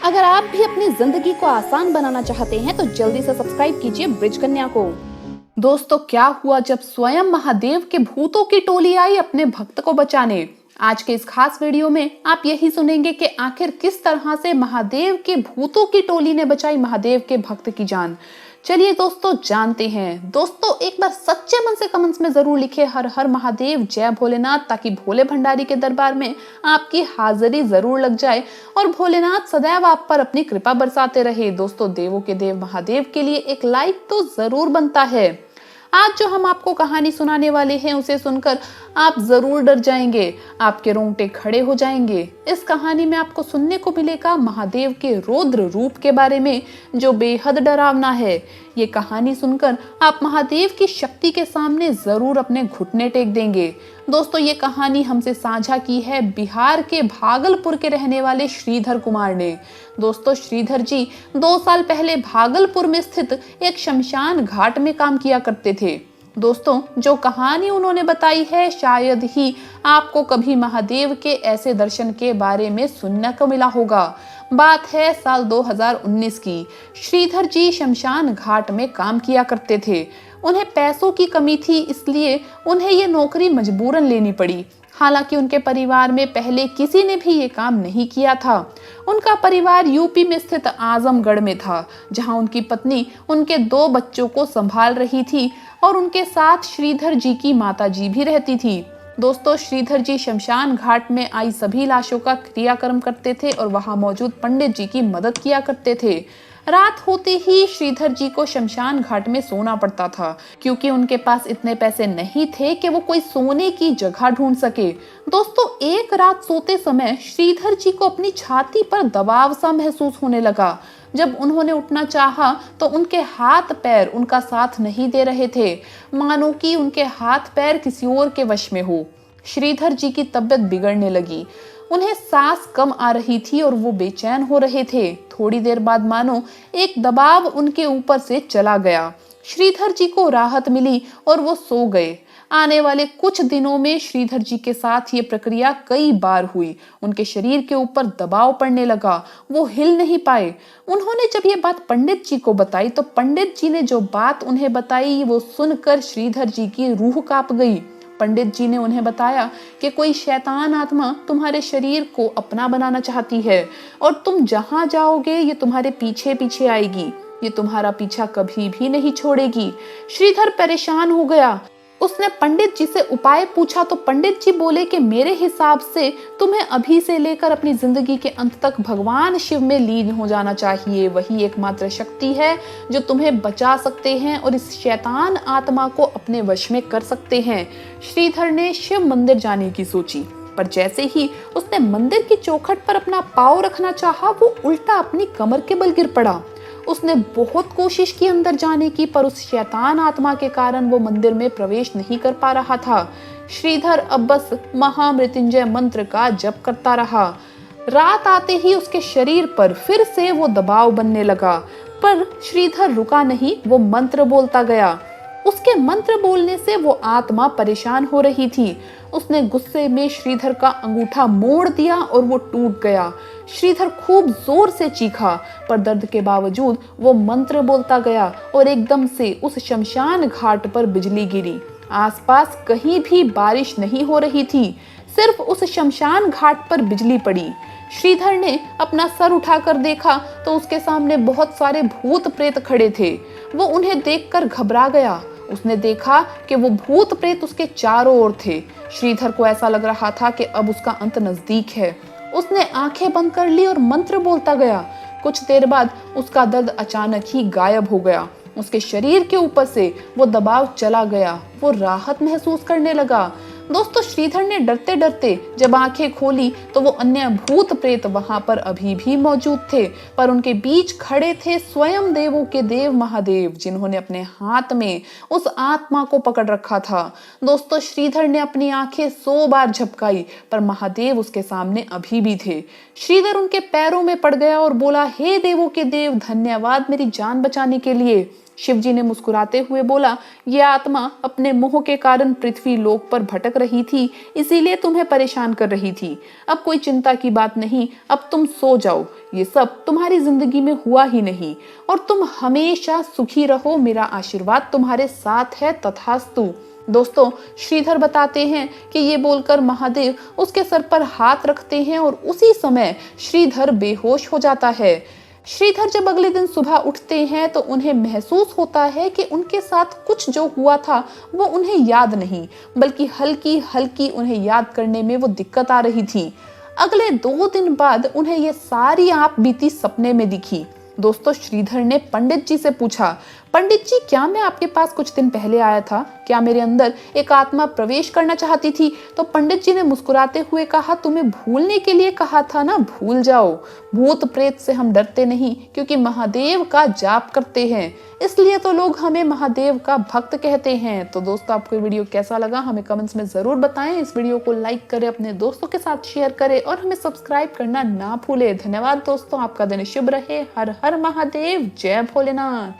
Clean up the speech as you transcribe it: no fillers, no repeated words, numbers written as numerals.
अगर आप भी अपनी जिंदगी को आसान बनाना चाहते हैं तो जल्दी से सब्सक्राइब कीजिए ब्रिज कन्या को। दोस्तों, क्या हुआ जब स्वयं महादेव के भूतों की टोली आई अपने भक्त को बचाने। आज के इस खास वीडियो में आप यही सुनेंगे कि आखिर किस तरह से महादेव के भूतों की टोली ने बचाई महादेव के भक्त की जान। चलिए दोस्तों जानते हैं। दोस्तों, एक बार सच्चे मन से कमेंट्स में जरूर लिखे हर हर महादेव जय भोलेनाथ, ताकि भोले भंडारी के दरबार में आपकी हाजिरी जरूर लग जाए और भोलेनाथ सदैव आप पर अपनी कृपा बरसाते रहे। दोस्तों, देवों के देव महादेव के लिए एक लाइक तो जरूर बनता है। आज जो हम आपको कहानी सुनाने वाले हैं उसे सुनकर आप जरूर डर जाएंगे, आपके रोंगटे खड़े हो जाएंगे। इस कहानी में आपको सुनने को मिलेगा महादेव के रौद्र रूप के बारे में, जो बेहद डरावना है। ये कहानी सुनकर आप महादेव की शक्ति के सामने जरूर अपने घुटने टेक देंगे। दोस्तों, ये कहानी हमसे साझा की है बिहार के भागलपुर के रहने वाले श्रीधर कुमार ने। दोस्तों, श्रीधर जी 2 साल पहले भागलपुर में स्थित एक शमशान घाट में काम किया करते थे। दोस्तों, जो कहानी उन्होंने बताई है शायद ही आपको कभी महादेव के ऐसे दर्शन के बारे में सुनने को मिला होगा। बात है साल 2019 की। श्रीधर जी शमशान घाट में काम किया करते थे। उन्हें पैसों की कमी थी, इसलिए उन्हें ये नौकरी मजबूरन लेनी पड़ी। हालांकि उनके परिवार में पहले किसी ने भी ये काम नहीं किया था। उनका परिवार यूपी में स्थित आजमगढ़ में था, जहां उनकी पत्नी उनके 2 बच्चों को संभाल रही थी और उनके साथ श्रीधर जी की माताजी भी रहती थी। दोस्तों, श्रीधर जी शमशान घाट में आई सभी लाशों का क्रियाक्रम करते थे और वहां मौजूद पंडित जी की मदद किया करते थे। रात होते ही श्रीधर जी को शमशान घाट में सोना पड़ता था, क्योंकि उनके पास इतने पैसे नहीं थे कि वो कोई सोने की जगह ढूंढ सके। दोस्तों, एक रात सोते समय श्रीधर जी को अपनी छाती पर दबाव सा महसूस होने लगा। जब उन्होंने उठना चाहा तो उनके हाथ पैर उनका साथ नहीं दे रहे थे, मानो कि उनके हाथ पैर किसी और के वश में हो। श्रीधर जी की तबीयत बिगड़ने लगी। उन्हें सांस कम आ रही थी और वो बेचैन हो रहे थे। थोड़ी देर बाद मानो एक दबाव उनके ऊपर से चला गया। श्रीधर जी को राहत मिली और वो सो गए। आने वाले कुछ दिनों में श्रीधर जी के साथ ये प्रक्रिया कई बार हुई। उनके शरीर के ऊपर दबाव पड़ने लगा, वो हिल नहीं पाए। उन्होंने जब ये बात पंडित जी को बताई तो पंडित जी ने जो बात उन्हें बताई वो सुनकर श्रीधर जी की रूह कांप गई। पंडित जी ने उन्हें बताया कि कोई शैतान आत्मा तुम्हारे शरीर को अपना बनाना चाहती है और तुम जहां जाओगे ये तुम्हारे पीछे पीछे आएगी। ये तुम्हारा पीछा कभी भी नहीं छोड़ेगी। श्रीधर परेशान हो गया। उसने पंडित जी से उपाय पूछा तो पंडित जी बोले कि मेरे हिसाब से तुम्हें अभी से लेकर अपनी जिंदगी के अंत तक भगवान शिव में लीन हो जाना चाहिए। वही एकमात्र शक्ति है जो तुम्हें बचा सकते हैं और इस शैतान आत्मा को अपने वश में कर सकते हैं। श्रीधर ने शिव मंदिर जाने की सोची, पर जैसे ही उसने मंदिर की चौखट पर अपना पाँव रखना चाहा वो उल्टा अपनी कमर के बल गिर पड़ा। उसने बहुत कोशिश की अंदर जाने की, पर उस शैतान आत्मा के कारण वो मंदिर में प्रवेश नहीं कर पा रहा था। श्रीधर अब बस महामृत्युंजय मंत्र का जप करता रहा। रात आते ही उसके शरीर पर फिर से वो दबाव बनने लगा, पर श्रीधर रुका नहीं, वो मंत्र बोलता गया। उसके मंत्र बोलने से वो आत्मा परेशान हो रही थी। उसने गुस्से में श्रीधर का अंगूठा मोड़ दिया और वो टूट गया। श्रीधर खूब जोर से चीखा, पर दर्द के बावजूद वो मंत्र बोलता गया और एकदम से उस शमशान घाट पर बिजली गिरी। आसपास कहीं भी बारिश नहीं हो रही थी, सिर्फ उस शमशान घाट पर बिजली पड़ी। श्रीधर ने अपना सर उठाकर देखा तो उसके सामने बहुत सारे भूत प्रेत खड़े थे। वो उन्हें देखकर घबरा गया। उसने देखा कि वो भूत प्रेत उसके चारों ओर थे। श्रीधर को ऐसा लग रहा था कि अब उसका अंत नजदीक है। उसने आंखें बंद कर ली और मंत्र बोलता गया। कुछ देर बाद उसका दर्द अचानक ही गायब हो गया। उसके शरीर के ऊपर से वो दबाव चला गया। वो राहत महसूस करने लगा। दोस्तों, श्रीधर ने डरते डरते जब आंखें खोली तो वो अन्य भूत प्रेत वहां पर अभी भी मौजूद थे, पर उनके बीच खड़े थे स्वयं देवों के देव महादेव, जिन्होंने अपने हाथ में उस आत्मा को पकड़ रखा था। दोस्तों, श्रीधर ने अपनी आंखें 100 बार झपकाई, पर महादेव उसके सामने अभी भी थे। श्रीधर उनके पैरों में पड़ गया और बोला, हे देवों के देव, धन्यवाद मेरी जान बचाने के लिए। शिव जी ने मुस्कुराते हुए बोला, ये आत्मा अपने मोह के कारण पृथ्वी लोक पर भटक रही थी, इसीलिए तुम्हें परेशान कर रही थी। अब कोई चिंता की बात नहीं, अब तुम सो जाओ। ये सब तुम्हारी जिंदगी में हुआ ही नहीं और तुम हमेशा सुखी रहो। मेरा आशीर्वाद तुम्हारे साथ है, तथास्तु। दोस्तों, श्रीधर बताते हैं कि ये बोलकर महादेव उसके सर पर हाथ रखते हैं और उसी समय श्रीधर बेहोश हो जाता है। श्रीधर जब अगले दिन सुबह उठते हैं तो उन्हें महसूस होता है कि उनके साथ कुछ जो हुआ था वो उन्हें याद नहीं, बल्कि हल्की हल्की उन्हें याद करने में वो दिक्कत आ रही थी। अगले 2 दिन बाद उन्हें ये सारी आप बीती सपने में दिखी। दोस्तों, श्रीधर ने पंडित जी से पूछा, पंडित जी, क्या मैं आपके पास कुछ दिन पहले आया था? क्या मेरे अंदर एक आत्मा प्रवेश करना चाहती थी? तो पंडित जी ने मुस्कुराते हुए कहा, तुम्हें भूलने के लिए कहा था ना, भूल जाओ। भूत प्रेत से हम डरते नहीं, क्योंकि महादेव का जाप करते हैं, इसलिए तो लोग हमें महादेव का भक्त कहते हैं। तो दोस्तों, आपको वीडियो कैसा लगा हमें कमेंट्स में जरूर बताएं। इस वीडियो को लाइक करें, अपने दोस्तों के साथ शेयर करें और हमें सब्सक्राइब करना ना भूलें। धन्यवाद दोस्तों, आपका दिन शुभ रहे। हर हर महादेव, जय भोलेनाथ।